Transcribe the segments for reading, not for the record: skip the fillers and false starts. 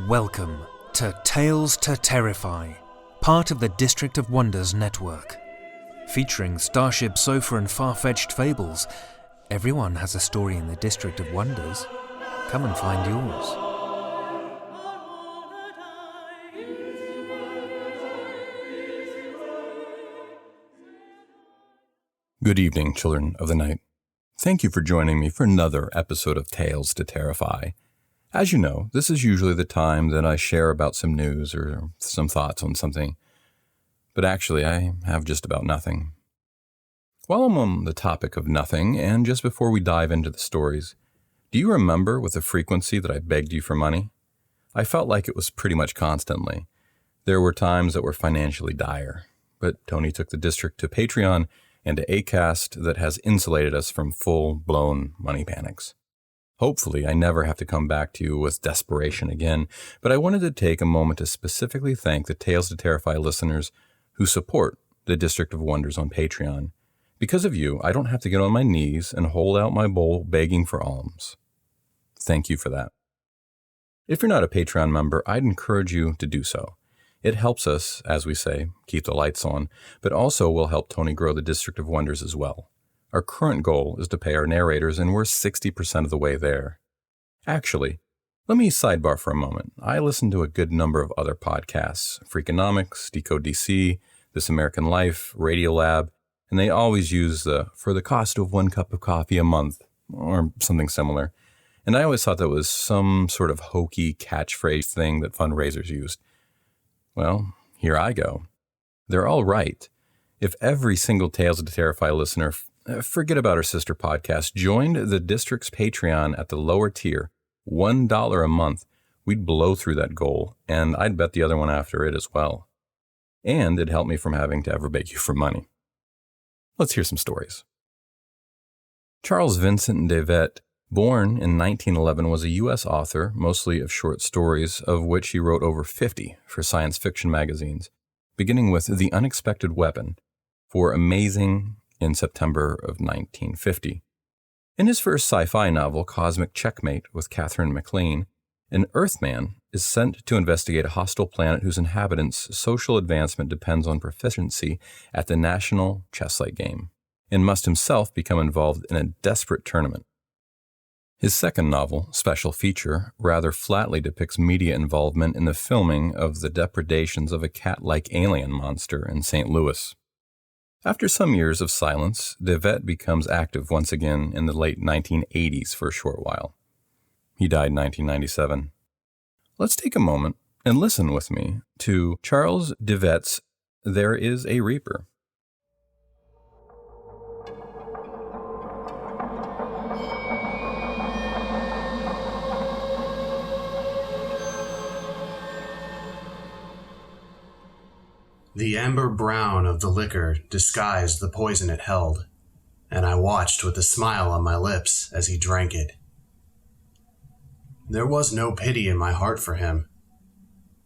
Welcome to Tales to Terrify, part of the District of Wonders network. Featuring Starship Sofa and far-fetched fables, everyone has a story in the District of Wonders. Come and find yours. Good evening, children of the night. Thank you for joining me for another episode of Tales to Terrify. As you know, this is usually the time that I share about some news or some thoughts on something. But actually, I have just about nothing. While I'm on the topic of nothing, and just before we dive into the stories, do you remember with the frequency that I begged you for money? I felt like it was pretty much constantly. There were times that were financially dire, but Tony took the district to Patreon and to Acast that has insulated us from full-blown money panics. Hopefully, I never have to come back to you with desperation again, but I wanted to take a moment to specifically thank the Tales to Terrify listeners who support the District of Wonders on Patreon. Because of you, I don't have to get on my knees and hold out my bowl begging for alms. Thank you for that. If you're not a Patreon member, I'd encourage you to do so. It helps us, as we say, keep the lights on, but also will help Tony grow the District of Wonders as well. Our current goal is to pay our narrators, and we're 60% of the way there. Actually, let me sidebar for a moment. I listen to a good number of other podcasts, Freakonomics, Decode DC, This American Life, Radiolab, and they always use for the cost of 1 cup of coffee a month, or something similar. And I always thought that was some sort of hokey catchphrase thing that fundraisers used. Well, here I go. They're all right. If every single Tales to Terrify listener, forget about our sister podcast, joined the district's Patreon at the lower tier, $1 a month, we'd blow through that goal, and I'd bet the other one after it as well. And it'd help me from having to ever beg you for money. Let's hear some stories. Charles Vincent de Vet, born in 1911, was a U.S. author, mostly of short stories, of which he wrote over 50 for science fiction magazines, beginning with The Unexpected Weapon for Amazing in September of 1950. In his first sci-fi novel, Cosmic Checkmate with Catherine MacLean, an Earthman is sent to investigate a hostile planet whose inhabitants' social advancement depends on proficiency at the national chess-like game, and must himself become involved in a desperate tournament. His second novel, Special Feature, rather flatly depicts media involvement in the filming of the depredations of a cat-like alien monster in St. Louis. After some years of silence, de Vet becomes active once again in the late 1980s for a short while. He died in 1997. Let's take a moment and listen with me to Charles de Vet's There Is a Reaper. The amber brown of the liquor disguised the poison it held, and I watched with a smile on my lips as he drank it. There was no pity in my heart for him.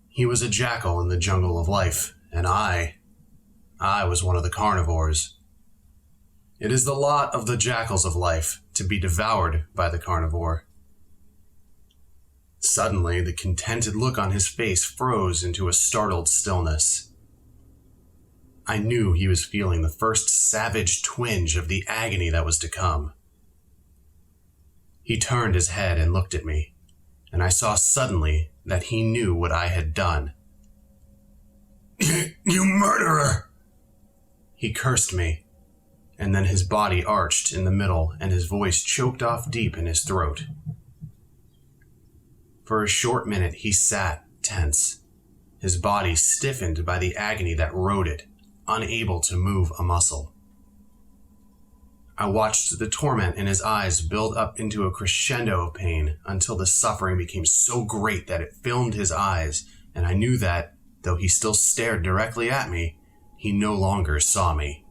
He was a jackal in the jungle of life, and I was one of the carnivores. It is the lot of the jackals of life to be devoured by the carnivore. Suddenly, the contented look on his face froze into a startled stillness. I knew he was feeling the first savage twinge of the agony that was to come. He turned his head and looked at me, and I saw suddenly that he knew what I had done. "You murderer!" He cursed me, and then his body arched in the middle and his voice choked off deep in his throat. For a short minute he sat tense, his body stiffened by the agony that rode it, unable to move a muscle. I watched the torment in his eyes build up into a crescendo of pain until the suffering became so great that it filmed his eyes, and I knew that, though he still stared directly at me, he no longer saw me.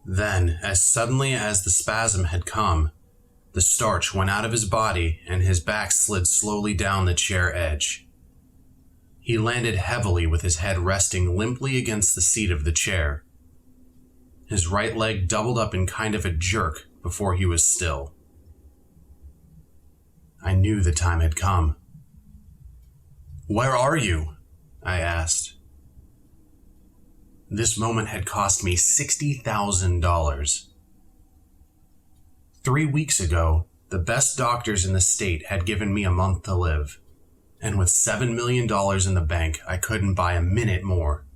Then, as suddenly as the spasm had come, the starch went out of his body and his back slid slowly down the chair edge. He landed heavily with his head resting limply against the seat of the chair. His right leg doubled up in kind of a jerk before he was still. I knew the time had come. "Where are you?" I asked. This moment had cost me $60,000. 3 weeks ago, the best doctors in the state had given me a month to live, and with $7 million in the bank, I couldn't buy a minute more.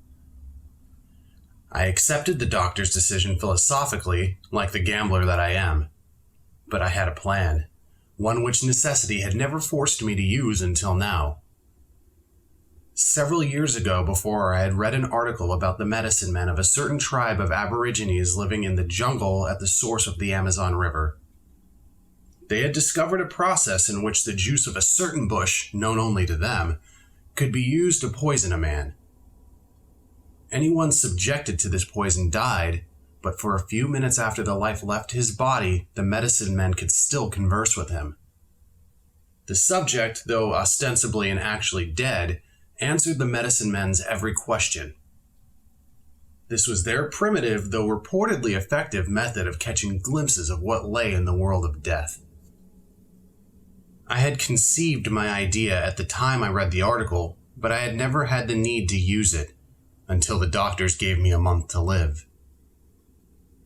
I accepted the doctor's decision philosophically, like the gambler that I am, but I had a plan, one which necessity had never forced me to use until now. Several years ago, before I had read an article about the medicine men of a certain tribe of Aborigines living in the jungle at the source of the Amazon River. They had discovered a process in which the juice of a certain bush, known only to them, could be used to poison a man. Anyone subjected to this poison died, but for a few minutes after the life left his body, the medicine men could still converse with him. The subject, though ostensibly and actually dead, answered the medicine men's every question. This was their primitive, though reportedly effective, method of catching glimpses of what lay in the world of death. I had conceived my idea at the time I read the article, but I had never had the need to use it, until the doctors gave me a month to live.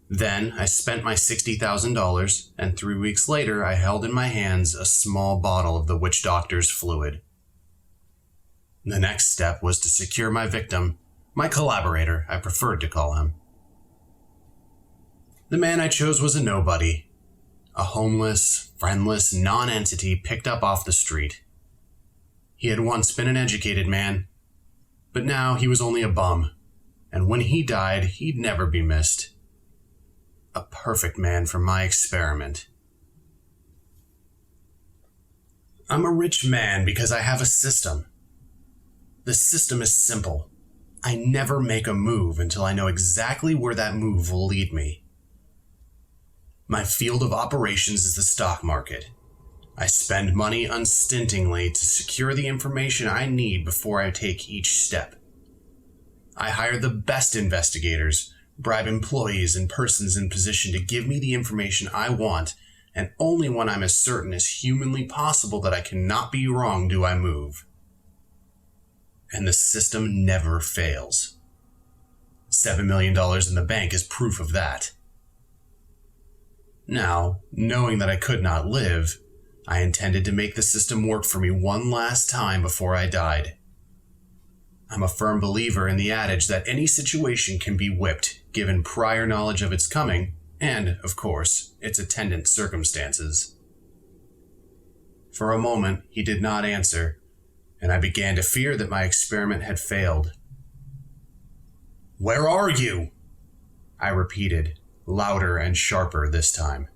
Then I spent my $60,000, and 3 weeks later I held in my hands a small bottle of the witch doctor's fluid. The next step was to secure my victim, my collaborator, I preferred to call him. The man I chose was a nobody, a homeless, friendless non-entity picked up off the street. He had once been an educated man, but now he was only a bum, and when he died, he'd never be missed. A perfect man for my experiment. I'm a rich man because I have a system. The system is simple. I never make a move until I know exactly where that move will lead me. My field of operations is the stock market. I spend money unstintingly to secure the information I need before I take each step. I hire the best investigators, bribe employees and persons in position to give me the information I want, and only when I'm as certain as humanly possible that I cannot be wrong do I move. And the system never fails. $7 million in the bank is proof of that. Now, knowing that I could not live, I intended to make the system work for me one last time before I died. I'm a firm believer in the adage that any situation can be whipped given prior knowledge of its coming and, of course, its attendant circumstances. For a moment, he did not answer, and I began to fear that my experiment had failed. "Where are you?" I repeated, louder and sharper this time.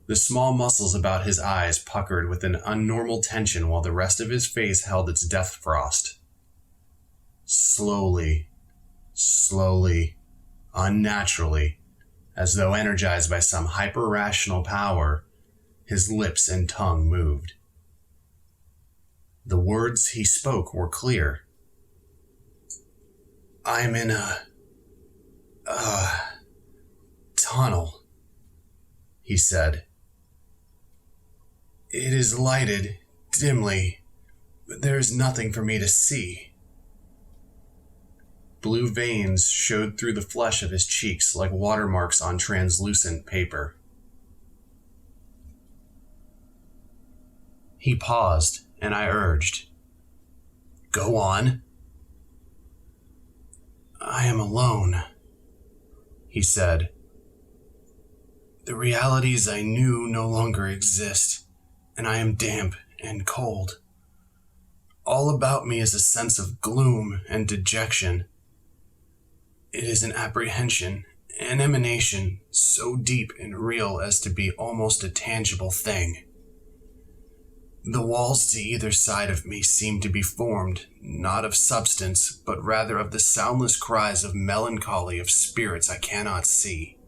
The small muscles about his eyes puckered with an unnormal tension while the rest of his face held its death frost. Slowly, unnaturally, as though energized by some hyper-rational power, his lips and tongue moved. The words he spoke were clear. "I'm in a tunnel," he said. "It is lighted, dimly, but there is nothing for me to see." Blue veins showed through the flesh of his cheeks like watermarks on translucent paper. He paused, and I urged, "Go on." "I am alone," he said. "The realities I knew no longer exist, and I am damp and cold. All about me is a sense of gloom and dejection. It is an apprehension, an emanation so deep and real as to be almost a tangible thing. The walls to either side of me seem to be formed, not of substance, but rather of the soundless cries of melancholy of spirits I cannot see.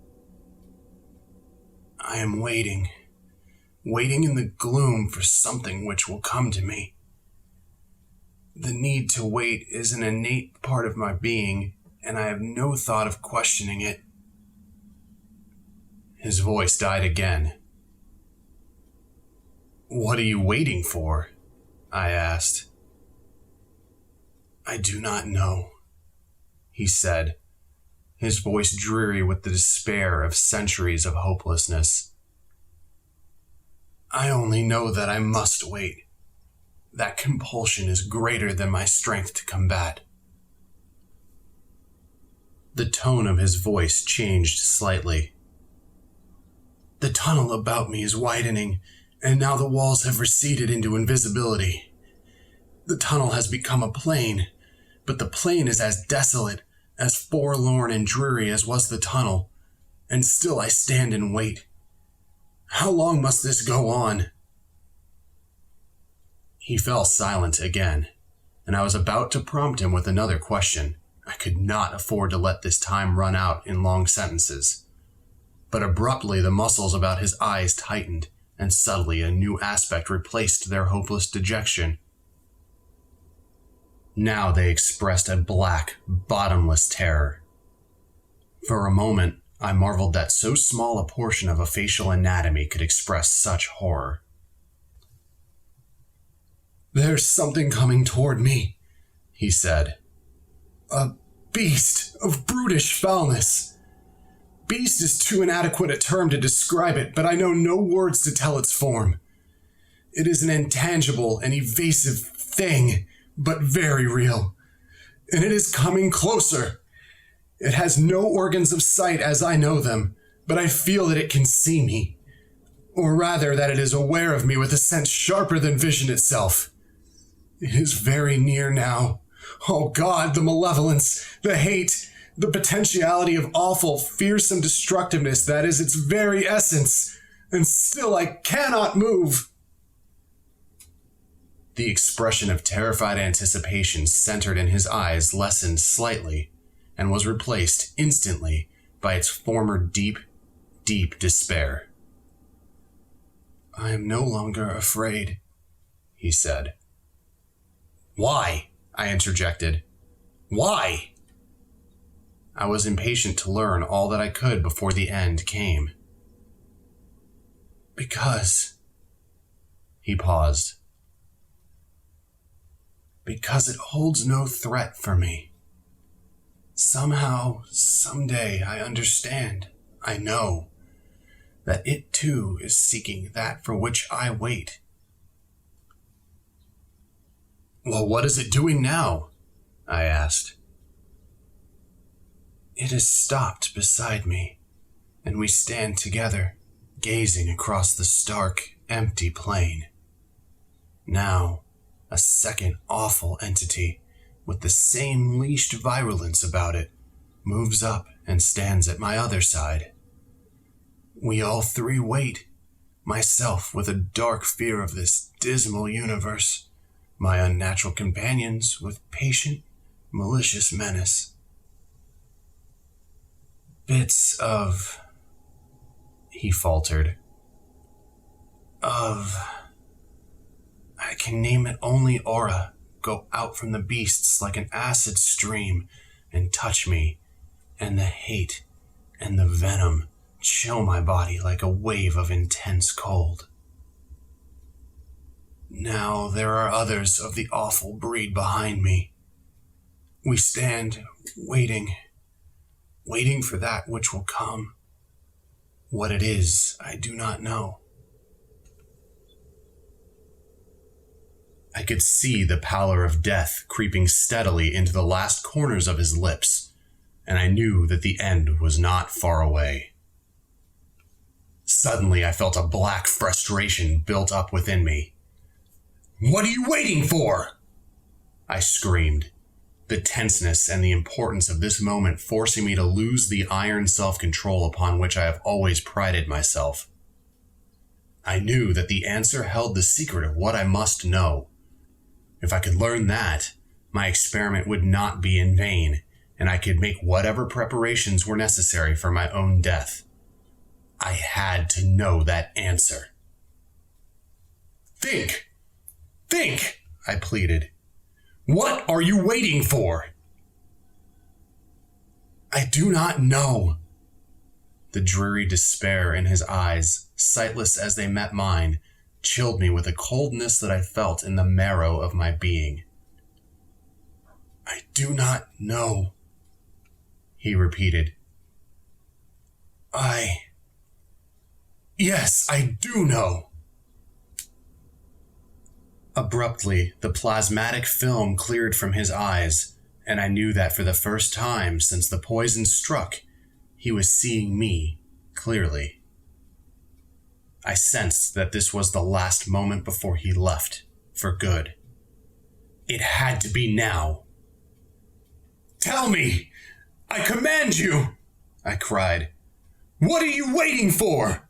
I am waiting in the gloom for something which will come to me. The need to wait is an innate part of my being, and I have no thought of questioning it." His voice died again. "What are you waiting for?" I asked. I do not know, he said, his voice dreary with the despair of centuries of hopelessness. I only know that I must wait. That compulsion is greater than my strength to combat. The tone of his voice changed slightly. The tunnel about me is widening, and now the walls have receded into invisibility. The tunnel has become a plain, but the plain is as desolate, as forlorn and dreary as was the tunnel, and still I stand and wait. How long must this go on? He fell silent again, and I was about to prompt him with another question. I could not afford to let this time run out in long sentences. But abruptly the muscles about his eyes tightened, and subtly a new aspect replaced their hopeless dejection. Now they expressed a black, bottomless terror. For a moment, I marveled that so small a portion of a facial anatomy could express such horror. There's something coming toward me, he said. A beast of brutish foulness. Beast is too inadequate a term to describe it, but I know no words to tell its form. It is an intangible and evasive thing, but very real. And it is coming closer. It has no organs of sight as I know them, but I feel that it can see me. Or rather, that it is aware of me with a sense sharper than vision itself. It is very near now. Oh God, the malevolence, the hate, the potentiality of awful, fearsome destructiveness that is its very essence, and still I cannot move. The expression of terrified anticipation centered in his eyes lessened slightly, and was replaced instantly by its former deep, deep despair. I am no longer afraid, he said. Why? I interjected. Why? I was impatient to learn all that I could before the end came. Because... He paused. Because it holds no threat for me. Somehow, someday, I understand, I know, that it too is seeking that for which I wait. Well, what is it doing now? I asked. It has stopped beside me, and we stand together, gazing across the stark, empty plain. Now, a second awful entity, with the same leashed virulence about it, moves up and stands at my other side. We all three wait, myself with a dark fear of this dismal universe, my unnatural companions with patient, malicious menace. Bits of... he faltered. I can name it only aura, go out from the beasts like an acid stream and touch me, and the hate and the venom chill my body like a wave of intense cold. Now there are others of the awful breed behind me. We stand waiting for that which will come. What it is, I do not know. I could see the pallor of death creeping steadily into the last corners of his lips, and I knew that the end was not far away. Suddenly I felt a black frustration built up within me. What are you waiting for? I screamed, the tenseness and the importance of this moment forcing me to lose the iron self-control upon which I have always prided myself. I knew that the answer held the secret of what I must know. If I could learn that, my experiment would not be in vain, and I could make whatever preparations were necessary for my own death. I had to know that answer. Think! Think! I pleaded. What are you waiting for? I do not know. The dreary despair in his eyes, sightless as they met mine, chilled me with a coldness that I felt in the marrow of my being. "I do not know," he repeated. Yes, I do know." Abruptly, the plasmatic film cleared from his eyes, and I knew that for the first time since the poison struck, he was seeing me clearly. I sensed that this was the last moment before he left, for good. It had to be now. "Tell me! I command you!" I cried. "What are you waiting for?"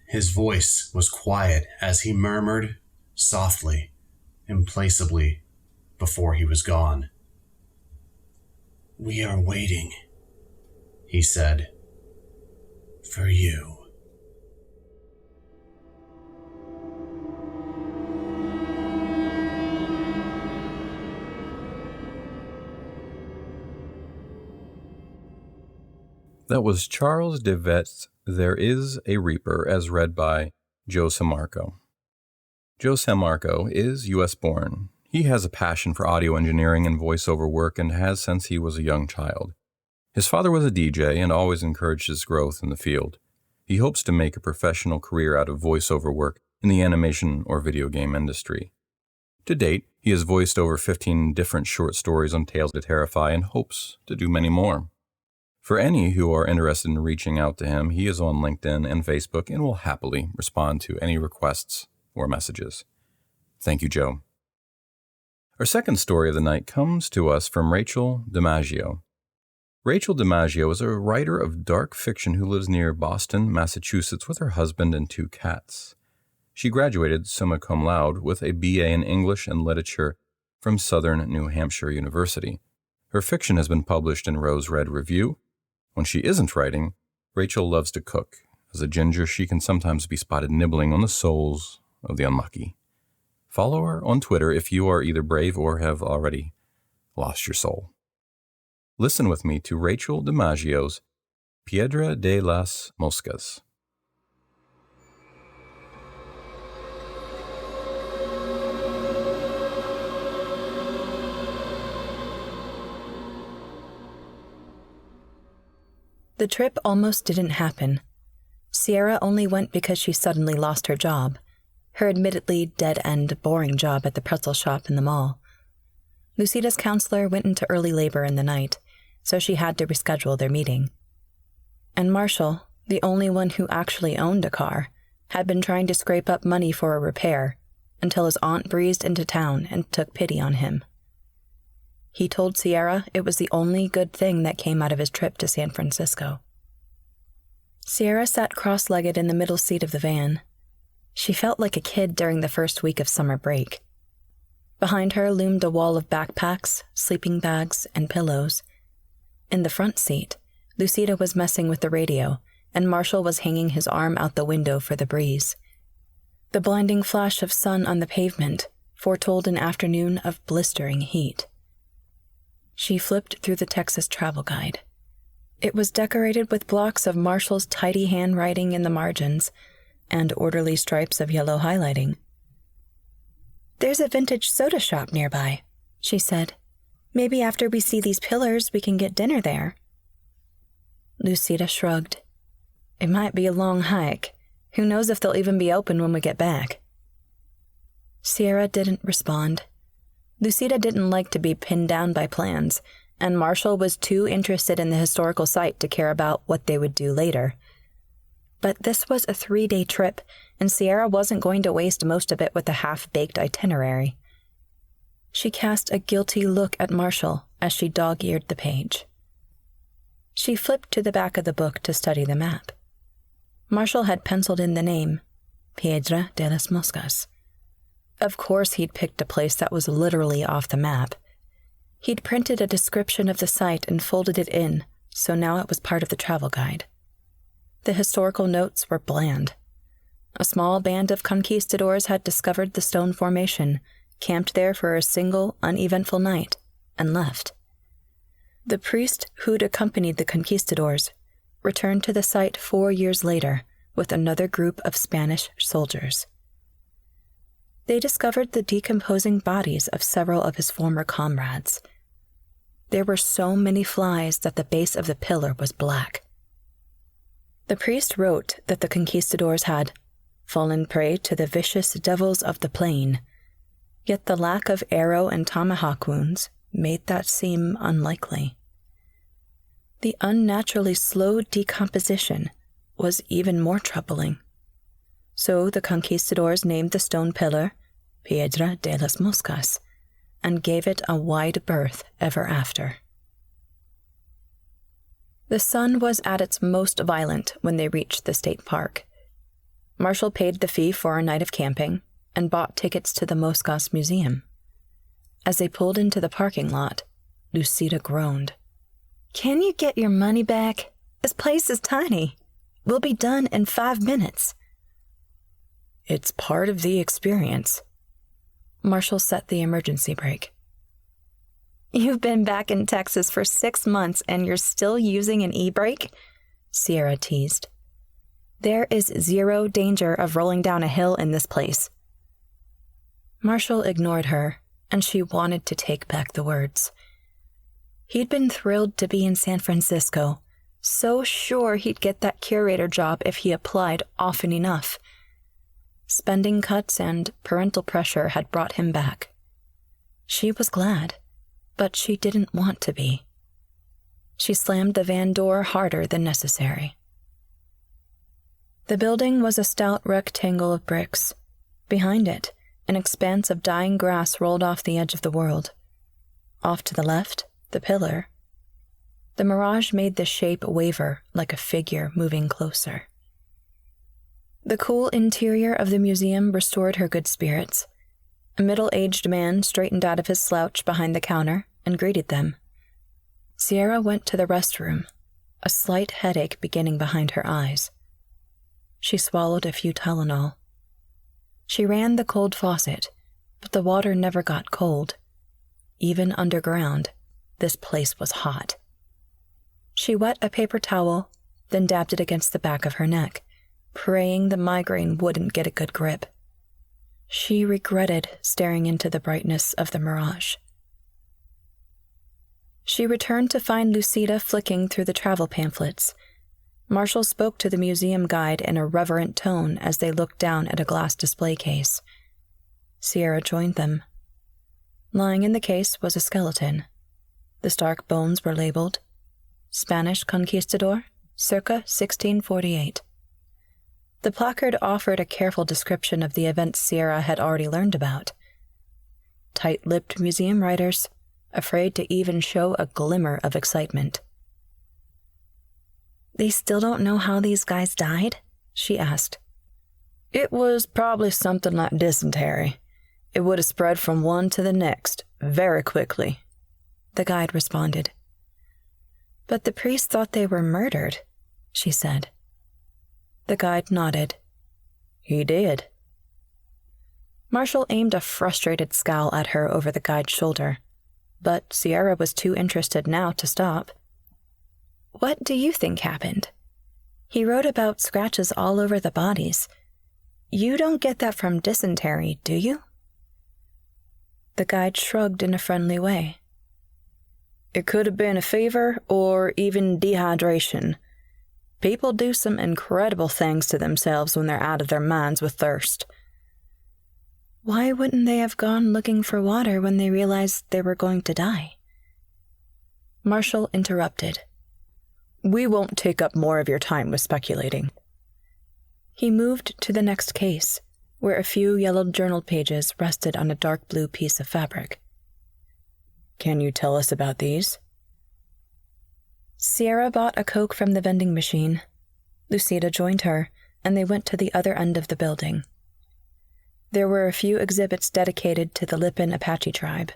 His voice was quiet as he murmured, softly, implacably, before he was gone. "We are waiting," he said, "for you." That was Charles de Vet's There Is a Reaper, as read by Joe Sammarco. Joe Sammarco is U.S. born. He has a passion for audio engineering and voiceover work and has since he was a young child. His father was a DJ and always encouraged his growth in the field. He hopes to make a professional career out of voiceover work in the animation or video game industry. To date, he has voiced over 15 different short stories on Tales to Terrify and hopes to do many more. For any who are interested in reaching out to him, he is on LinkedIn and Facebook and will happily respond to any requests or messages. Thank you, Joe. Our second story of the night comes to us from Rachel DiMaggio. Rachel DiMaggio is a writer of dark fiction who lives near Boston, Massachusetts with her husband and 2 cats. She graduated summa cum laude with a BA in English and Literature from Southern New Hampshire University. Her fiction has been published in Rose Red Review. When she isn't writing, Rachel loves to cook. As a ginger, she can sometimes be spotted nibbling on the souls of the unlucky. Follow her on Twitter if you are either brave or have already lost your soul. Listen with me to Rachel DiMaggio's Piedra de las Moscas. The trip almost didn't happen. Sierra only went because she suddenly lost her job, her admittedly dead-end, boring job at the pretzel shop in the mall. Lucida's counselor went into early labor in the night, so she had to reschedule their meeting. And Marshall, the only one who actually owned a car, had been trying to scrape up money for a repair until his aunt breezed into town and took pity on him. He told Sierra it was the only good thing that came out of his trip to San Francisco. Sierra sat cross-legged in the middle seat of the van. She felt like a kid during the first week of summer break. Behind her loomed a wall of backpacks, sleeping bags, and pillows. In the front seat, Lucida was messing with the radio, and Marshall was hanging his arm out the window for the breeze. The blinding flash of sun on the pavement foretold an afternoon of blistering heat. She flipped through the Texas travel guide. It was decorated with blocks of Marshall's tidy handwriting in the margins and orderly stripes of yellow highlighting. "There's a vintage soda shop nearby," she said. "Maybe after we see these pillars, we can get dinner there." Lucida shrugged. "It might be a long hike. Who knows if they'll even be open when we get back?" Sierra didn't respond. Lucida didn't like to be pinned down by plans, and Marshall was too interested in the historical site to care about what they would do later. But this was a 3-day trip, and Sierra wasn't going to waste most of it with a half-baked itinerary. She cast a guilty look at Marshall as she dog-eared the page. She flipped to the back of the book to study the map. Marshall had penciled in the name, Piedra de las Moscas. Of course he'd picked a place that was literally off the map. He'd printed a description of the site and folded it in, so now it was part of the travel guide. The historical notes were bland. A small band of conquistadors had discovered the stone formation, camped there for a single, uneventful night, and left. The priest who'd accompanied the conquistadors returned to the site 4 years later with another group of Spanish soldiers. They discovered the decomposing bodies of several of his former comrades. There were so many flies that the base of the pillar was black. The priest wrote that the conquistadors had fallen prey to the vicious devils of the plain, yet the lack of arrow and tomahawk wounds made that seem unlikely. The unnaturally slow decomposition was even more troubling. So the conquistadors named the stone pillar Piedra de las Moscas and gave it a wide berth ever after. The sun was at its most violent when they reached the state park. Marshall paid the fee for a night of camping and bought tickets to the Moscas Museum. As they pulled into the parking lot, Lucida groaned. "Can you get your money back? This place is tiny. We'll be done in 5 minutes." "It's part of the experience." Marshall set the emergency brake. "You've been back in Texas for 6 months and you're still using an e-brake?" Sierra teased. "There is zero danger of rolling down a hill in this place." Marshall ignored her, and she wanted to take back the words. He'd been thrilled to be in San Francisco, so sure he'd get that curator job if he applied often enough. Spending cuts and parental pressure had brought him back. She was glad, but she didn't want to be. She slammed the van door harder than necessary. The building was a stout rectangle of bricks. Behind it, an expanse of dying grass rolled off the edge of the world. Off to the left, the pillar. The mirage made the shape waver like a figure moving closer. The cool interior of the museum restored her good spirits. A middle-aged man straightened out of his slouch behind the counter and greeted them. Sierra went to the restroom, a slight headache beginning behind her eyes. She swallowed a few Tylenol. She ran the cold faucet, but the water never got cold. Even underground, this place was hot. She wet a paper towel, then dabbed it against the back of her neck, praying the migraine wouldn't get a good grip. She regretted staring into the brightness of the mirage. She returned to find Lucida flicking through the travel pamphlets. Marshall spoke to the museum guide in a reverent tone as they looked down at a glass display case. Sierra joined them. Lying in the case was a skeleton. The stark bones were labeled Spanish Conquistador, circa 1648. The placard offered a careful description of the events Sierra had already learned about. Tight-lipped museum writers, afraid to even show a glimmer of excitement. "They still don't know how these guys died?" she asked. "It was probably something like dysentery. It would have spread from one to the next, very quickly," the guide responded. "But the priest thought they were murdered," she said. The guide nodded. "He did." Marshall aimed a frustrated scowl at her over the guide's shoulder, but Sierra was too interested now to stop. "What do you think happened? He wrote about scratches all over the bodies. You don't get that from dysentery, do you?" The guide shrugged in a friendly way. "It could have been a fever or even dehydration. People do some incredible things to themselves when they're out of their minds with thirst." "Why wouldn't they have gone looking for water when they realized they were going to die?" Marshall interrupted. "We won't take up more of your time with speculating." He moved to the next case, where a few yellowed journal pages rested on a dark blue piece of fabric. "Can you tell us about these?" Sierra bought a Coke from the vending machine. Lucida joined her, and they went to the other end of the building. There were a few exhibits dedicated to the Lipan Apache tribe.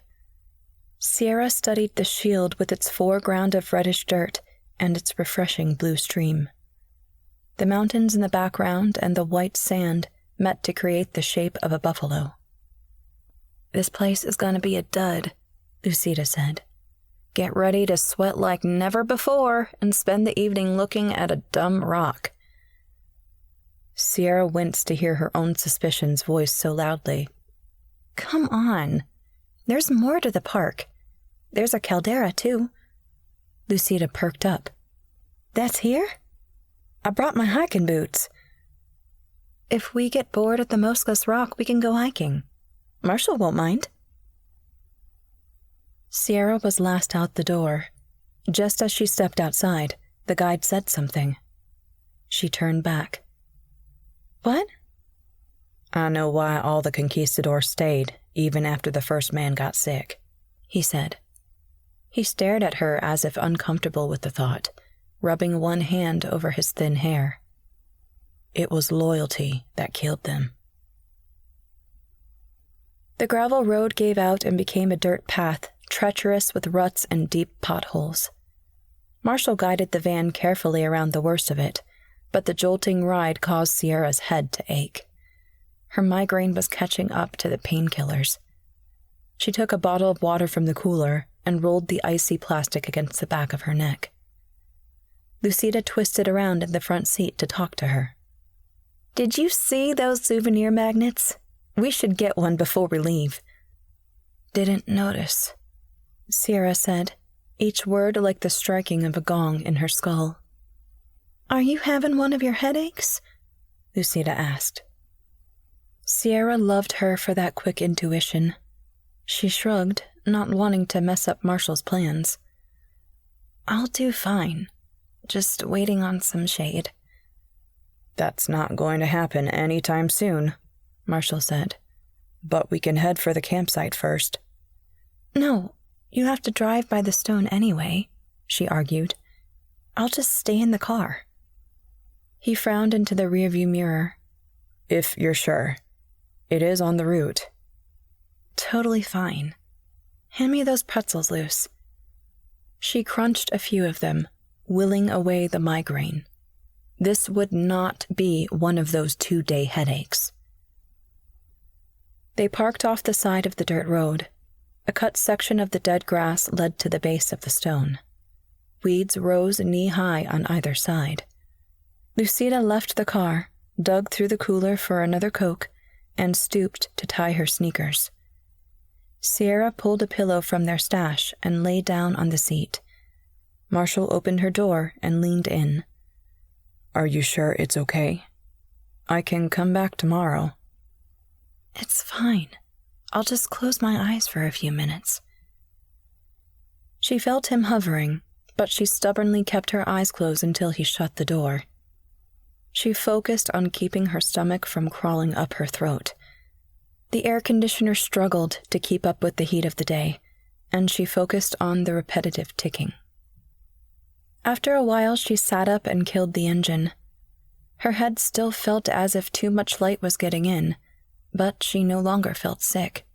Sierra studied the shield with its foreground of reddish dirt and its refreshing blue stream. The mountains in the background and the white sand met to create the shape of a buffalo. "This place is going to be a dud," Lucida said. "Get ready to sweat like never before and spend the evening looking at a dumb rock." Sierra winced to hear her own suspicions voiced so loudly. Come on. There's more to the park. There's a caldera, too. Lucida perked up. That's here? I brought my hiking boots. If we get bored at the Moscas Rock, we can go hiking. Marshall won't mind. Sierra was last out the door. Just as she stepped outside, the guide said something. She turned back. What? I know why all the conquistadors stayed, even after the first man got sick, he said. He stared at her as if uncomfortable with the thought, rubbing one hand over his thin hair. It was loyalty that killed them. The gravel road gave out and became a dirt path, treacherous with ruts and deep potholes. Marshall guided the van carefully around the worst of it, but the jolting ride caused Sierra's head to ache. Her migraine was catching up to the painkillers. She took a bottle of water from the cooler and rolled the icy plastic against the back of her neck. Lucida twisted around in the front seat to talk to her. Did you see those souvenir magnets? We should get one before we leave. Didn't notice, Sierra said, each word like the striking of a gong in her skull. Are you having one of your headaches? Lucida asked. Sierra loved her for that quick intuition. She shrugged, not wanting to mess up Marshall's plans. I'll do fine. Just waiting on some shade. That's not going to happen anytime soon, Marshall said. But we can head for the campsite first. No, you have to drive by the stone anyway, she argued. I'll just stay in the car. He frowned into the rearview mirror. If you're sure. It is on the route. Totally fine. Hand me those pretzels, Luce. She crunched a few of them, willing away the migraine. This would not be one of those 2-day headaches. They parked off the side of the dirt road. A cut section of the dead grass led to the base of the stone. Weeds rose knee-high on either side. Lucida left the car, dug through the cooler for another Coke, and stooped to tie her sneakers. Sierra pulled a pillow from their stash and lay down on the seat. Marshall opened her door and leaned in. Are you sure it's okay? I can come back tomorrow. It's fine. I'll just close my eyes for a few minutes. She felt him hovering, but she stubbornly kept her eyes closed until he shut the door. She focused on keeping her stomach from crawling up her throat. The air conditioner struggled to keep up with the heat of the day, and she focused on the repetitive ticking. After a while, she sat up and killed the engine. Her head still felt as if too much light was getting in, but she no longer felt sick.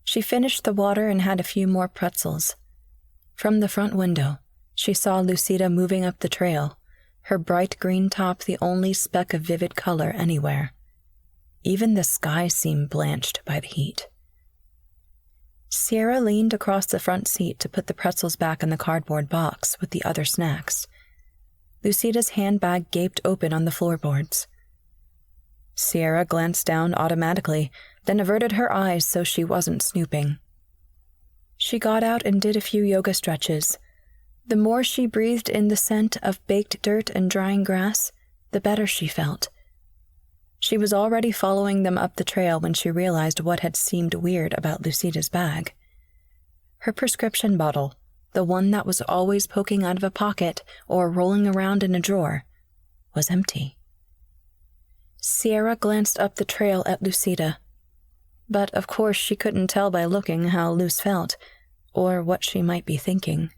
She finished the water and had a few more pretzels. From the front window, she saw Lucida moving up the trail, her bright green top the only speck of vivid color anywhere. Even the sky seemed blanched by the heat. Sierra leaned across the front seat to put the pretzels back in the cardboard box with the other snacks. Lucida's handbag gaped open on the floorboards. Sierra glanced down automatically, then averted her eyes so she wasn't snooping. She got out and did a few yoga stretches. The more she breathed in the scent of baked dirt and drying grass, the better she felt. She was already following them up the trail when she realized what had seemed weird about Lucida's bag. Her prescription bottle, the one that was always poking out of a pocket or rolling around in a drawer, was empty. Sierra glanced up the trail at Lucida, but of course she couldn't tell by looking how Luce felt, or what she might be thinking.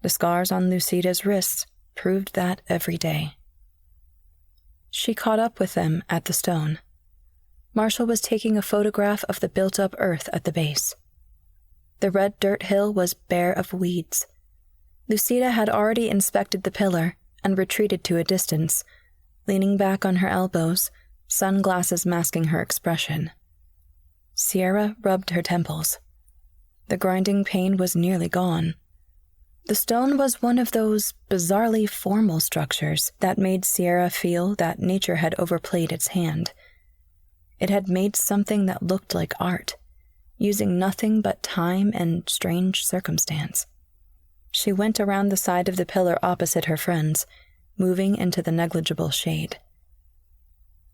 The scars on Lucida's wrists proved that every day. She caught up with them at the stone. Marshall was taking a photograph of the built-up earth at the base. The red dirt hill was bare of weeds. Lucida had already inspected the pillar and retreated to a distance, leaning back on her elbows, sunglasses masking her expression. Sierra rubbed her temples. The grinding pain was nearly gone. The stone was one of those bizarrely formal structures that made Sierra feel that nature had overplayed its hand. It had made something that looked like art, using nothing but time and strange circumstance. She went around the side of the pillar opposite her friends, moving into the negligible shade.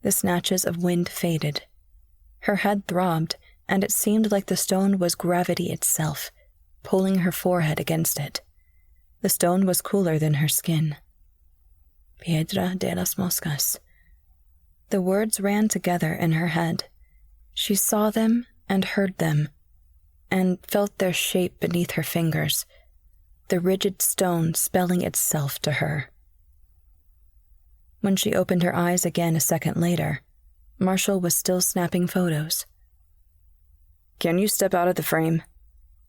The snatches of wind faded. Her head throbbed, and it seemed like the stone was gravity itself, pulling her forehead against it. The stone was cooler than her skin. Piedra de las Moscas. The words ran together in her head. She saw them and heard them, and felt their shape beneath her fingers, the rigid stone spelling itself to her. When she opened her eyes again a second later, Marshall was still snapping photos. "Can you step out of the frame?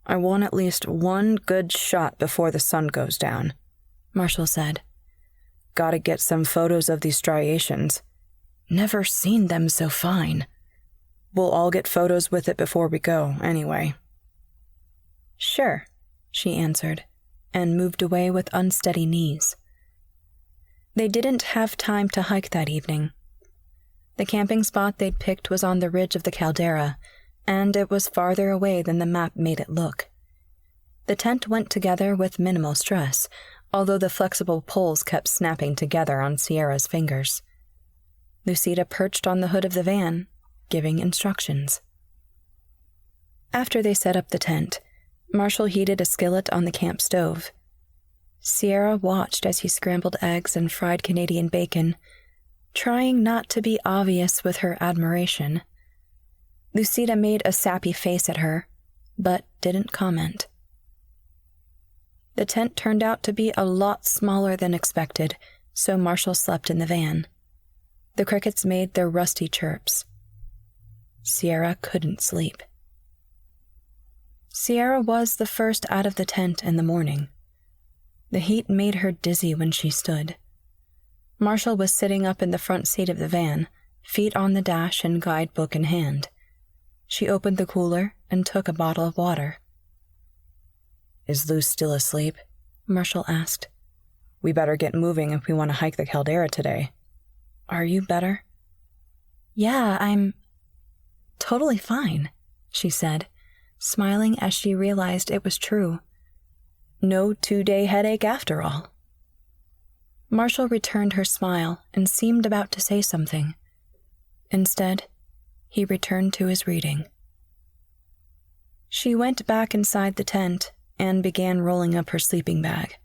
I want at least one good shot before the sun goes down," Marshall said. "Gotta get some photos of these striations. Never seen them so fine. We'll all get photos with it before we go, anyway." "Sure," she answered, and moved away with unsteady knees. They didn't have time to hike that evening. The camping spot they'd picked was on the ridge of the caldera, and it was farther away than the map made it look. The tent went together with minimal stress, although the flexible poles kept snapping together on Sierra's fingers. Lucida perched on the hood of the van, giving instructions. After they set up the tent, Marshall heated a skillet on the camp stove. Sierra watched as he scrambled eggs and fried Canadian bacon, trying not to be obvious with her admiration. Lucida made a sappy face at her, but didn't comment. The tent turned out to be a lot smaller than expected, so Marshall slept in the van. The crickets made their rusty chirps. Sierra couldn't sleep. Sierra was the first out of the tent in the morning. The heat made her dizzy when she stood. Marshall was sitting up in the front seat of the van, feet on the dash and guidebook in hand. She opened the cooler and took a bottle of water. "Is Luz still asleep?" Marshall asked. "We better get moving if we want to hike the caldera today. Are you better?" "Yeah, I'm totally fine," she said, smiling as she realized it was true. No 2-day headache after all. Marshall returned her smile and seemed about to say something. Instead, he returned to his reading. She went back inside the tent and began rolling up her sleeping bag.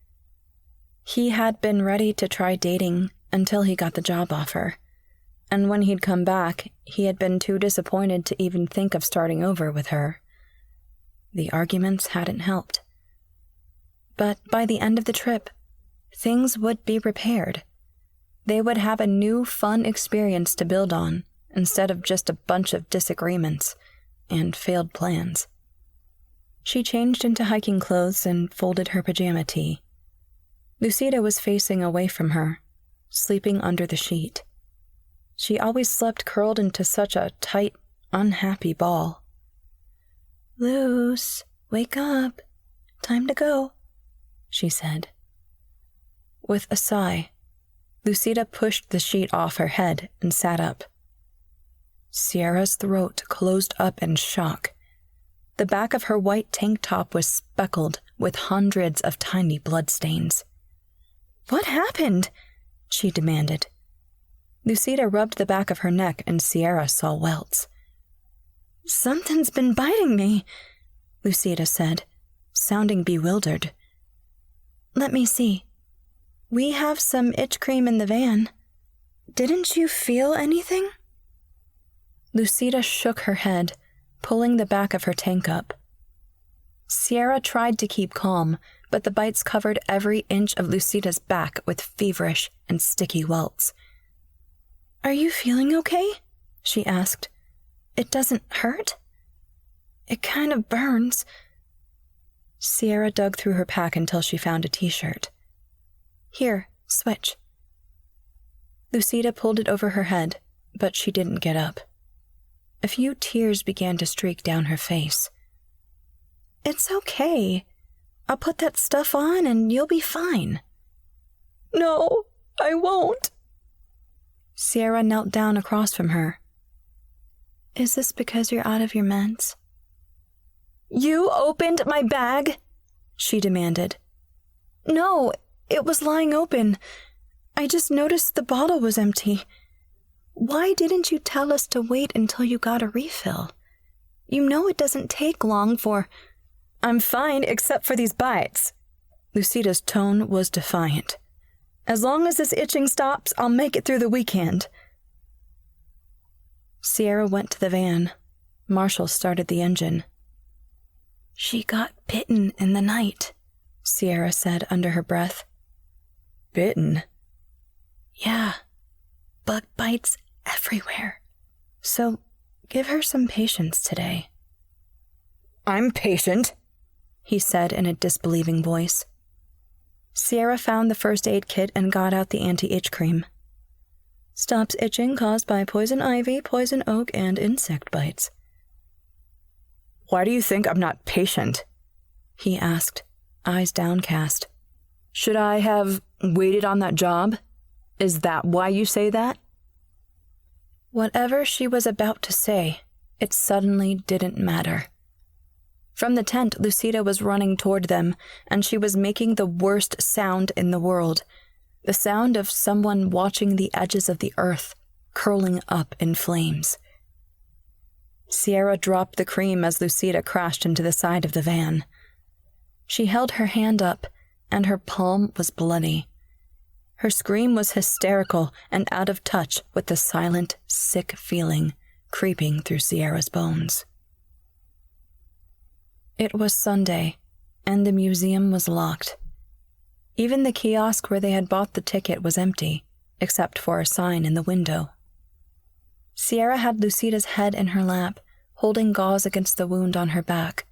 He had been ready to try dating until he got the job offer, and when he'd come back, he had been too disappointed to even think of starting over with her. The arguments hadn't helped. But by the end of the trip, things would be repaired. They would have a new, fun experience to build on, instead of just a bunch of disagreements and failed plans. She changed into hiking clothes and folded her pajama tee. Lucida was facing away from her, sleeping under the sheet. She always slept curled into such a tight, unhappy ball. "Luce, wake up. Time to go," she said. With a sigh, Lucida pushed the sheet off her head and sat up. Sierra's throat closed up in shock. The back of her white tank top was speckled with hundreds of tiny bloodstains. "What happened?" she demanded. Lucida rubbed the back of her neck and Sierra saw welts. "Something's been biting me," Lucida said, sounding bewildered. "Let me see. We have some itch cream in the van. Didn't you feel anything?" Lucida shook her head, pulling the back of her tank up. Sierra tried to keep calm, but the bites covered every inch of Lucida's back with feverish and sticky welts. "Are you feeling okay?" she asked. "It doesn't hurt?" "It kind of burns." Sierra dug through her pack until she found a t-shirt. "Here, switch." Lucida pulled it over her head, but she didn't get up. A few tears began to streak down her face. "It's okay. I'll put that stuff on and you'll be fine." "No, I won't." Sierra knelt down across from her. "Is this because you're out of your meds?" "You opened my bag?" she demanded. "No, it was lying open. I just noticed the bottle was empty. Why didn't you tell us to wait until you got a refill? You know it doesn't take long for—" "I'm fine except for these bites." Lucida's tone was defiant. "As long as this itching stops, I'll make it through the weekend." Sierra went to the van. Marshall started the engine. "She got bitten in the night," Sierra said under her breath. "Bitten?" "Yeah, bug bites everywhere. So give her some patience today." "I'm patient," he said in a disbelieving voice. Sierra found the first aid kit and got out the anti-itch cream. "Stops itching caused by poison ivy, poison oak, and insect bites." "Why do you think I'm not patient?" he asked, eyes downcast. "Should I have waited on that job? Is that why you say that?" Whatever she was about to say, it suddenly didn't matter. From the tent, Lucida was running toward them, and she was making the worst sound in the world, the sound of someone watching the edges of the earth curling up in flames. Sierra dropped the cream as Lucida crashed into the side of the van. She held her hand up, and her palm was bloody. Her scream was hysterical and out of touch with the silent, sick feeling creeping through Sierra's bones. It was Sunday, and the museum was locked. Even the kiosk where they had bought the ticket was empty, except for a sign in the window. Sierra had Lucida's head in her lap, holding gauze against the wound on her back.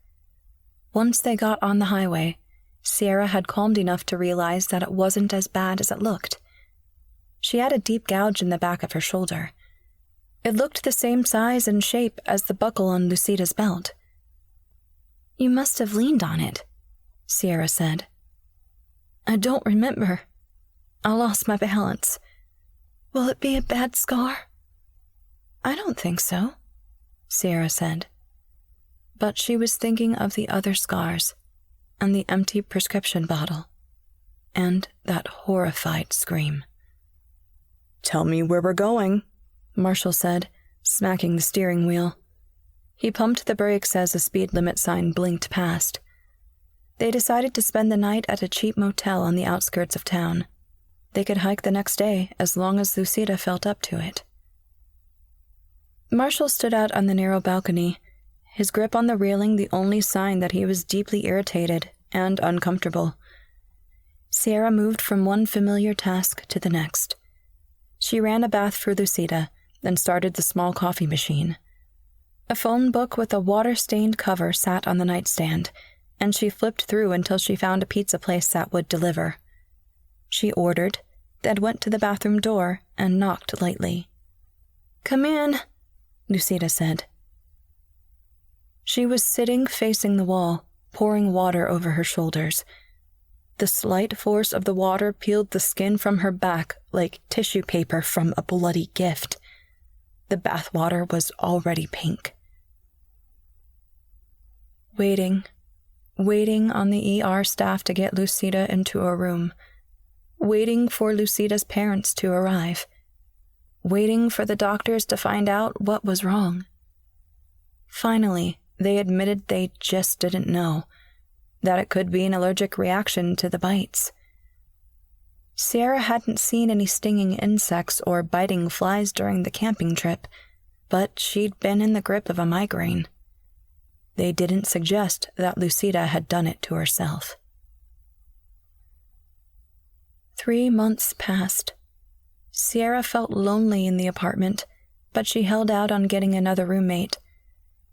Once they got on the highway, Sierra had calmed enough to realize that it wasn't as bad as it looked. She had a deep gouge in the back of her shoulder. It looked the same size and shape as the buckle on Lucida's belt. "You must have leaned on it," Sierra said. "I don't remember. I lost my balance. Will it be a bad scar?" "I don't think so," Sierra said. But she was thinking of the other scars, and the empty prescription bottle, and that horrified scream. "Tell me where we're going," Marshall said, smacking the steering wheel. He pumped the brakes as the speed limit sign blinked past. They decided to spend the night at a cheap motel on the outskirts of town. They could hike the next day as long as Lucida felt up to it. Marshall stood out on the narrow balcony, his grip on the railing the only sign that he was deeply irritated and uncomfortable. Sierra moved from one familiar task to the next. She ran a bath for Lucida, then started the small coffee machine. A phone book with a water-stained cover sat on the nightstand, and she flipped through until she found a pizza place that would deliver. She ordered, then went to the bathroom door and knocked lightly. "Come in," Lucida said. She was sitting facing the wall, pouring water over her shoulders. The slight force of the water peeled the skin from her back like tissue paper from a bloody gift. The bathwater was already pink. Waiting on the ER staff to get Lucida into a room. Waiting for Lucida's parents to arrive. Waiting for the doctors to find out what was wrong. Finally, they admitted they just didn't know, that it could be an allergic reaction to the bites. Sierra hadn't seen any stinging insects or biting flies during the camping trip, but she'd been in the grip of a migraine. They didn't suggest that Lucida had done it to herself. 3 months passed. Sierra felt lonely in the apartment, but she held out on getting another roommate.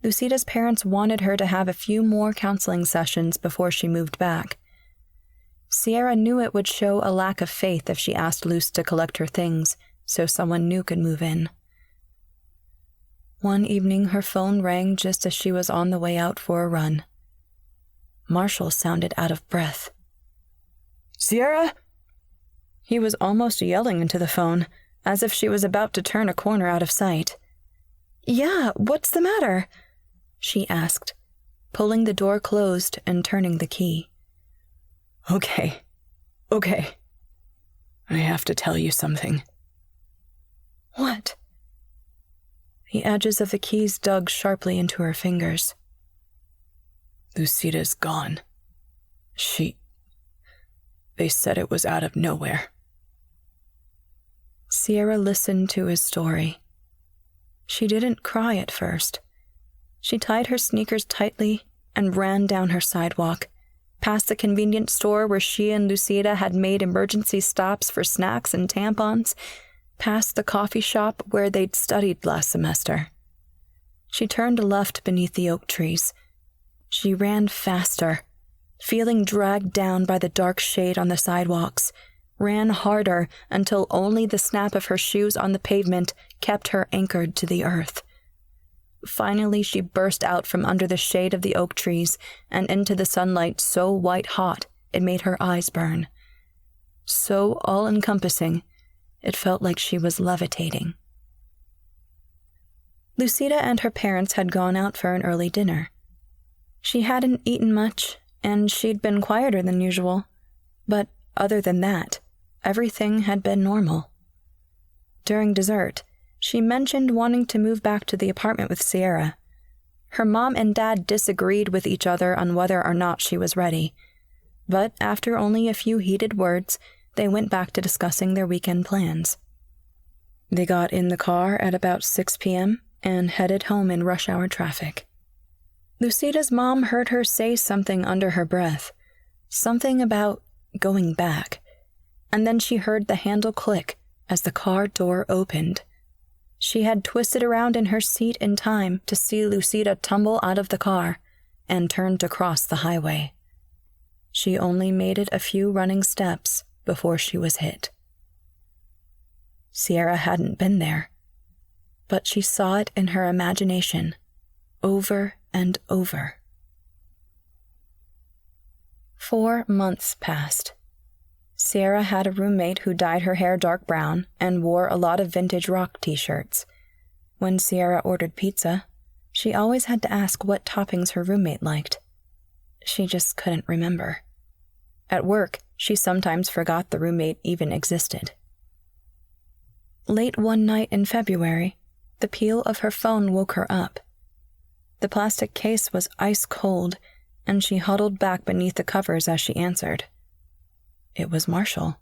Lucida's parents wanted her to have a few more counseling sessions before she moved back. Sierra knew it would show a lack of faith if she asked Luce to collect her things so someone new could move in. One evening, her phone rang just as she was on the way out for a run. Marshall sounded out of breath. "Sierra?" He was almost yelling into the phone, as if she was about to turn a corner out of sight. "Yeah, what's the matter?" she asked, pulling the door closed and turning the key. Okay. I have to tell you something." "What?" The edges of the keys dug sharply into her fingers. "Lucida's gone. They said it was out of nowhere." Sierra listened to his story. She didn't cry at first. She tied her sneakers tightly and ran down her sidewalk, past the convenience store where she and Lucida had made emergency stops for snacks and tampons, past the coffee shop where they'd studied last semester. She turned left beneath the oak trees. She ran faster, feeling dragged down by the dark shade on the sidewalks, ran harder until only the snap of her shoes on the pavement kept her anchored to the earth. Finally, she burst out from under the shade of the oak trees and into the sunlight so white-hot it made her eyes burn. So all-encompassing, it felt like she was levitating. Lucida and her parents had gone out for an early dinner. She hadn't eaten much, and she'd been quieter than usual. But other than that, everything had been normal. During dessert, she mentioned wanting to move back to the apartment with Sierra. Her mom and dad disagreed with each other on whether or not she was ready. But after only a few heated words, they went back to discussing their weekend plans. They got in the car at about 6 p.m. and headed home in rush hour traffic. Lucida's mom heard her say something under her breath, something about going back, and then she heard the handle click as the car door opened. She had twisted around in her seat in time to see Lucida tumble out of the car and turn to cross the highway. She only made it a few running steps before she was hit. Sierra hadn't been there, but she saw it in her imagination, over and over. 4 months passed. Sierra had a roommate who dyed her hair dark brown and wore a lot of vintage rock t-shirts. When Sierra ordered pizza, she always had to ask what toppings her roommate liked. She just couldn't remember. At work, she sometimes forgot the roommate even existed. Late one night in February, the peal of her phone woke her up. The plastic case was ice cold, and she huddled back beneath the covers as she answered. It was Marshall,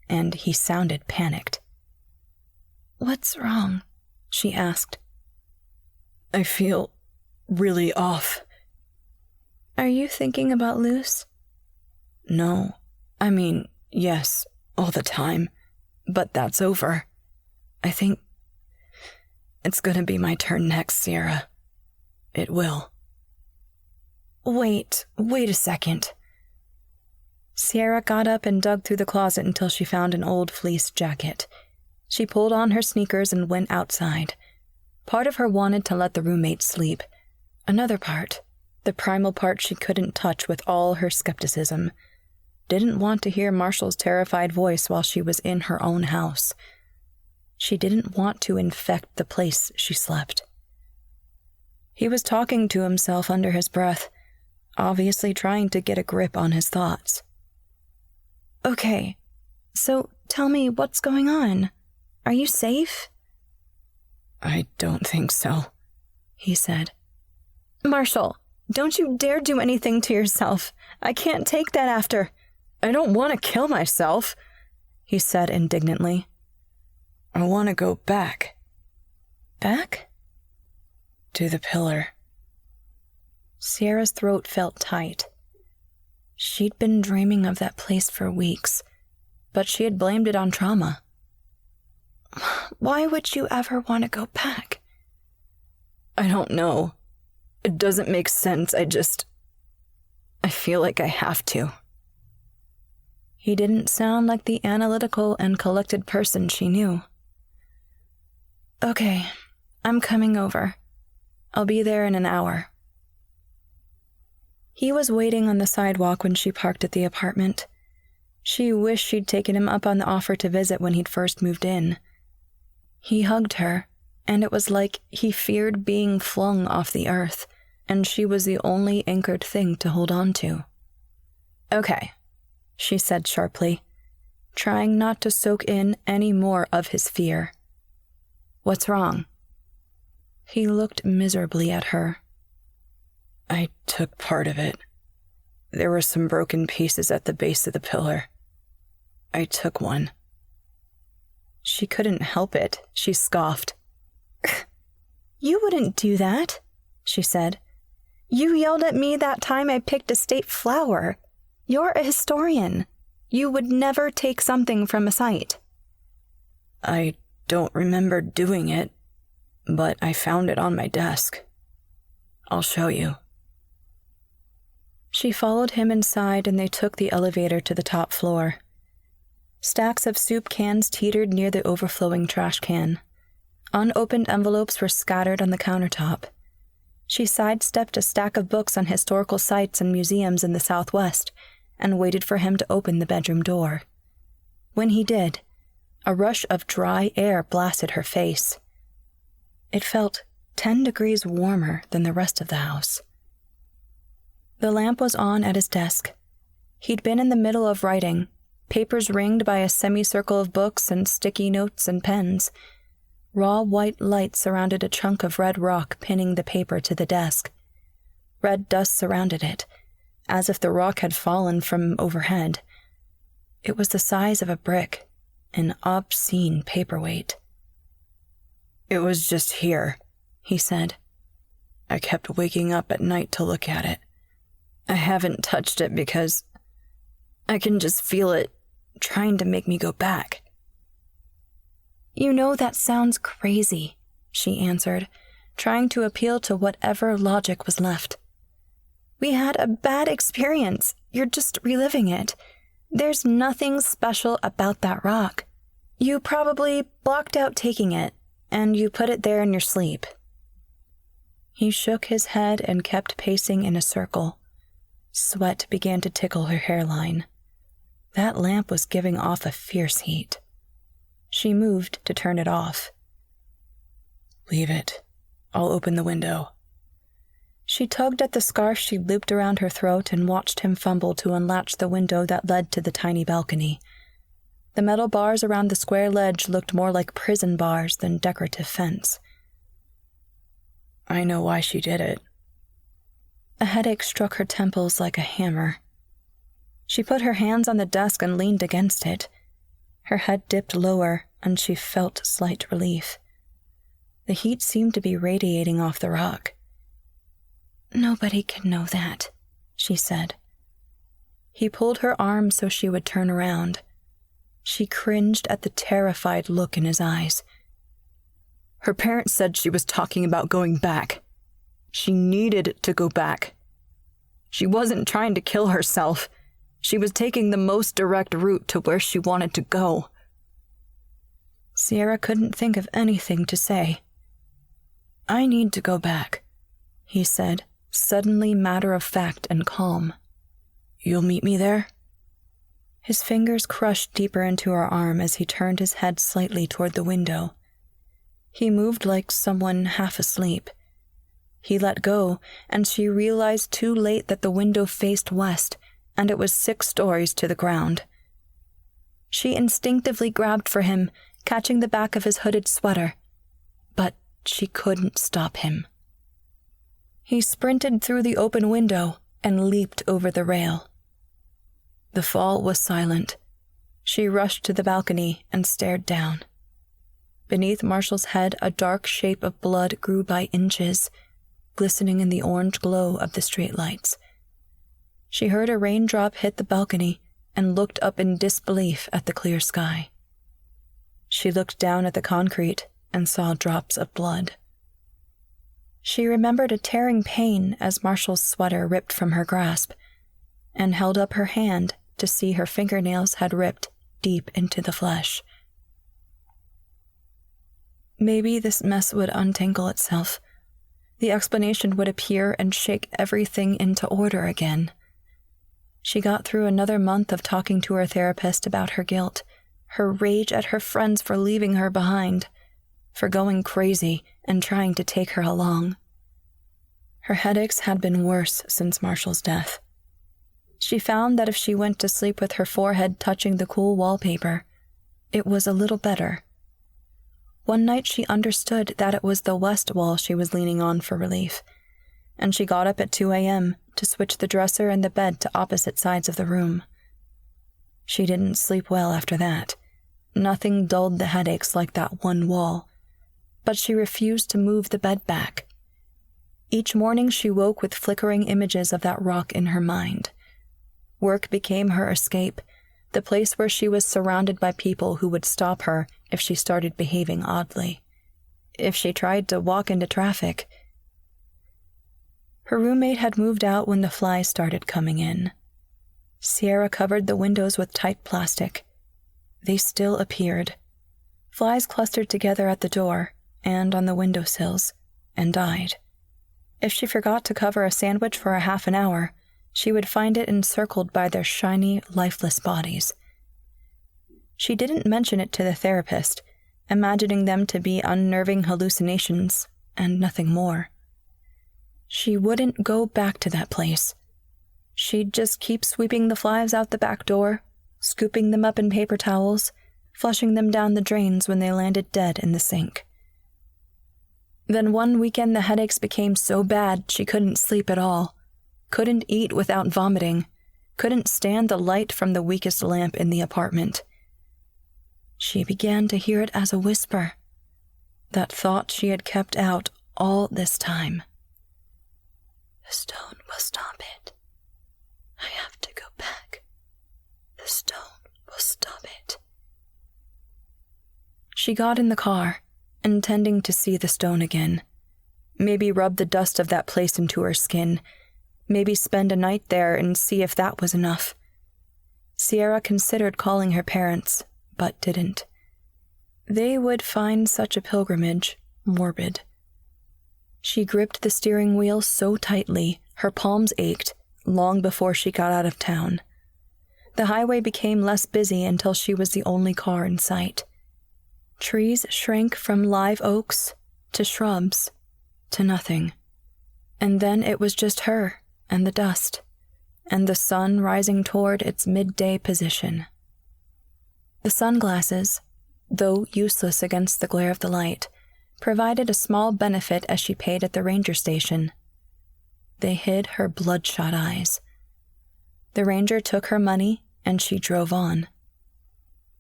and he sounded panicked. "What's wrong?" she asked. "I feel really off." "Are you thinking about Luce?" "No. I mean, yes, all the time. But that's over. I think it's gonna be my turn next, Sierra. It will." Wait a second." Sierra got up and dug through the closet until she found an old fleece jacket. She pulled on her sneakers and went outside. Part of her wanted to let the roommate sleep. Another part, the primal part she couldn't touch with all her skepticism, didn't want to hear Marshall's terrified voice while she was in her own house. She didn't want to infect the place she slept. He was talking to himself under his breath, obviously trying to get a grip on his thoughts. "Okay, so tell me what's going on. Are you safe?" "I don't think so," he said. "Marshall, don't you dare do anything to yourself. I can't take that after." "I don't want to kill myself," he said indignantly. "I want to go back." "Back?" "To the pillar." Sierra's throat felt tight. She'd been dreaming of that place for weeks, but she had blamed it on trauma. "Why would you ever want to go back?" "I don't know. It doesn't make sense. I feel like I have to." He didn't sound like the analytical and collected person she knew. "Okay, I'm coming over. I'll be there in an hour." He was waiting on the sidewalk when she parked at the apartment. She wished she'd taken him up on the offer to visit when he'd first moved in. He hugged her, and it was like he feared being flung off the earth, and she was the only anchored thing to hold on to. "Okay," she said sharply, trying not to soak in any more of his fear. "What's wrong?" He looked miserably at her. "I took part of it. There were some broken pieces at the base of the pillar. I took one." She couldn't help it. She scoffed. "You wouldn't do that," she said. "You yelled at me that time I picked a state flower. You're a historian. You would never take something from a site." "I don't remember doing it, but I found it on my desk. I'll show you." She followed him inside and they took the elevator to the top floor. Stacks of soup cans teetered near the overflowing trash can. Unopened envelopes were scattered on the countertop. She sidestepped a stack of books on historical sites and museums in the Southwest and waited for him to open the bedroom door. When he did, a rush of dry air blasted her face. It felt 10 degrees warmer than the rest of the house. The lamp was on at his desk. He'd been in the middle of writing, papers ringed by a semicircle of books and sticky notes and pens. Raw white light surrounded a chunk of red rock pinning the paper to the desk. Red dust surrounded it, as if the rock had fallen from overhead. It was the size of a brick, an obscene paperweight. "It was just here," he said. "I kept waking up at night to look at it. I haven't touched it because I can just feel it trying to make me go back." "You know that sounds crazy," she answered, trying to appeal to whatever logic was left. "We had a bad experience. You're just reliving it. There's nothing special about that rock. You probably blocked out taking it, and you put it there in your sleep." He shook his head and kept pacing in a circle. Sweat began to tickle her hairline. That lamp was giving off a fierce heat. She moved to turn it off. "Leave it. I'll open the window." She tugged at the scarf she'd looped around her throat and watched him fumble to unlatch the window that led to the tiny balcony. The metal bars around the square ledge looked more like prison bars than decorative fence. "I know why she did it." A headache struck her temples like a hammer. She put her hands on the desk and leaned against it. Her head dipped lower, and she felt slight relief. The heat seemed to be radiating off the rock. "Nobody can know that," she said. He pulled her arm so she would turn around. She cringed at the terrified look in his eyes. "Her parents said she was talking about going back. She needed to go back. She wasn't trying to kill herself. She was taking the most direct route to where she wanted to go." Sierra couldn't think of anything to say. "I need to go back," he said, suddenly matter-of-fact and calm. "You'll meet me there?" His fingers crushed deeper into her arm as he turned his head slightly toward the window. He moved like someone half asleep. He let go, and she realized too late that the window faced west, and it was 6 stories to the ground. She instinctively grabbed for him, catching the back of his hooded sweater. But she couldn't stop him. He sprinted through the open window and leaped over the rail. The fall was silent. She rushed to the balcony and stared down. Beneath Marshall's head, a dark shape of blood grew by inches, glistening in the orange glow of the streetlights. She heard a raindrop hit the balcony and looked up in disbelief at the clear sky. She looked down at the concrete and saw drops of blood. She remembered a tearing pain as Marshall's sweater ripped from her grasp, and held up her hand to see her fingernails had ripped deep into the flesh. Maybe this mess would untangle itself. The explanation would appear and shake everything into order again. She got through another month of talking to her therapist about her guilt, her rage at her friends for leaving her behind, for going crazy and trying to take her along. Her headaches had been worse since Marshall's death. She found that if she went to sleep with her forehead touching the cool wallpaper, it was a little better. One night she understood that it was the west wall she was leaning on for relief, and she got up at 2 a.m. to switch the dresser and the bed to opposite sides of the room. She didn't sleep well after that. Nothing dulled the headaches like that one wall, but she refused to move the bed back. Each morning she woke with flickering images of that rock in her mind. Work became her escape, the place where she was surrounded by people who would stop her if she started behaving oddly, if she tried to walk into traffic. Her roommate had moved out when the flies started coming in. Sierra covered the windows with tight plastic. They still appeared. Flies clustered together at the door and on the windowsills, and died. If she forgot to cover a sandwich for a half an hour, she would find it encircled by their shiny, lifeless bodies. She didn't mention it to the therapist, imagining them to be unnerving hallucinations and nothing more. She wouldn't go back to that place. She'd just keep sweeping the flies out the back door, scooping them up in paper towels, flushing them down the drains when they landed dead in the sink. Then one weekend the headaches became so bad she couldn't sleep at all, couldn't eat without vomiting, couldn't stand the light from the weakest lamp in the apartment. She began to hear it as a whisper, that thought she had kept out all this time. The stone will stop it. I have to go back. The stone will stop it. She got in the car, intending to see the stone again. Maybe rub the dust of that place into her skin. Maybe spend a night there and see if that was enough. Sierra considered calling her parents, but didn't. They would find such a pilgrimage morbid. She gripped the steering wheel so tightly, her palms ached, long before she got out of town. The highway became less busy until she was the only car in sight. Trees shrank from live oaks to shrubs to nothing. And then it was just her and the dust, and the sun rising toward its midday position. The sunglasses, though useless against the glare of the light, provided a small benefit as she paid at the ranger station. They hid her bloodshot eyes. The ranger took her money, and she drove on.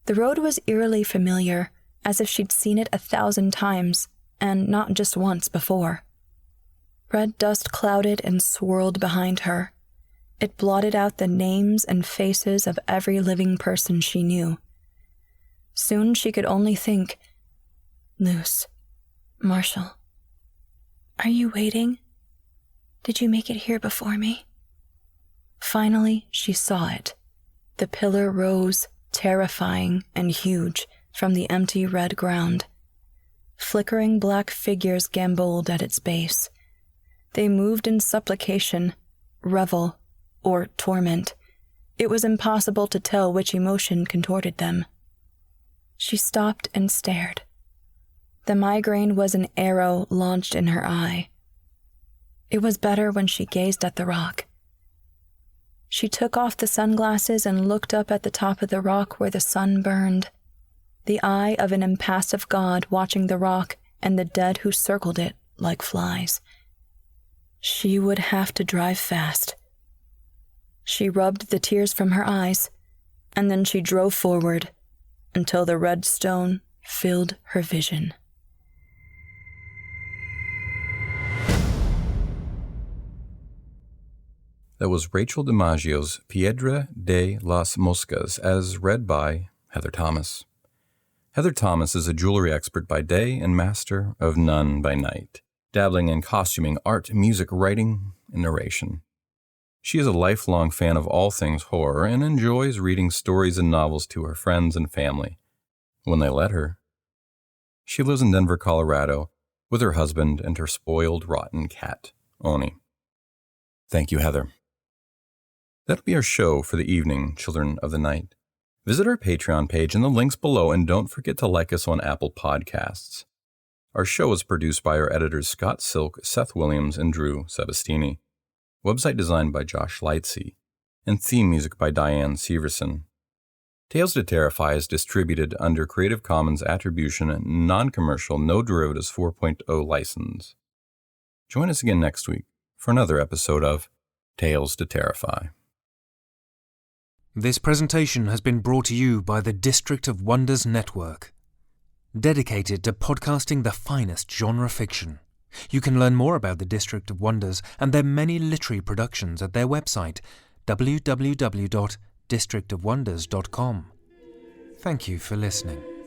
The road was eerily familiar, as if she'd seen it 1,000 times, and not just once before. Red dust clouded and swirled behind her. It blotted out the names and faces of every living person she knew. Soon she could only think, Luce, Marshall, are you waiting? Did you make it here before me? Finally, she saw it. The pillar rose, terrifying and huge, from the empty red ground. Flickering black figures gamboled at its base. They moved in supplication, revel, or torment. It was impossible to tell which emotion contorted them. She stopped and stared. The migraine was an arrow launched in her eye. It was better when she gazed at the rock. She took off the sunglasses and looked up at the top of the rock where the sun burned, the eye of an impassive god watching the rock and the dead who circled it like flies. She would have to drive fast. She rubbed the tears from her eyes, and then she drove forward until the red stone filled her vision. That was Rachel DiMaggio's Piedra de las Moscas, as read by Heather Thomas. Heather Thomas is a jewelry expert by day and master of none by night, dabbling in costuming, art, music, writing, and narration. She is a lifelong fan of all things horror and enjoys reading stories and novels to her friends and family, when they let her. She lives in Denver, Colorado, with her husband and her spoiled, rotten cat, Oni. Thank you, Heather. That'll be our show for the evening, Children of the Night. Visit our Patreon page in the links below, and don't forget to like us on Apple Podcasts. Our show is produced by our editors Scott Silk, Seth Williams, and Drew Sebastini. Website designed by Josh Lightsey, and theme music by Diane Severson. Tales to Terrify is distributed under Creative Commons Attribution and Non-Commercial No Derivatives 4.0 license. Join us again next week for another episode of Tales to Terrify. This presentation has been brought to you by the District of Wonders Network, dedicated to podcasting the finest genre fiction. You can learn more about the District of Wonders and their many literary productions at their website, www.districtofwonders.com. Thank you for listening.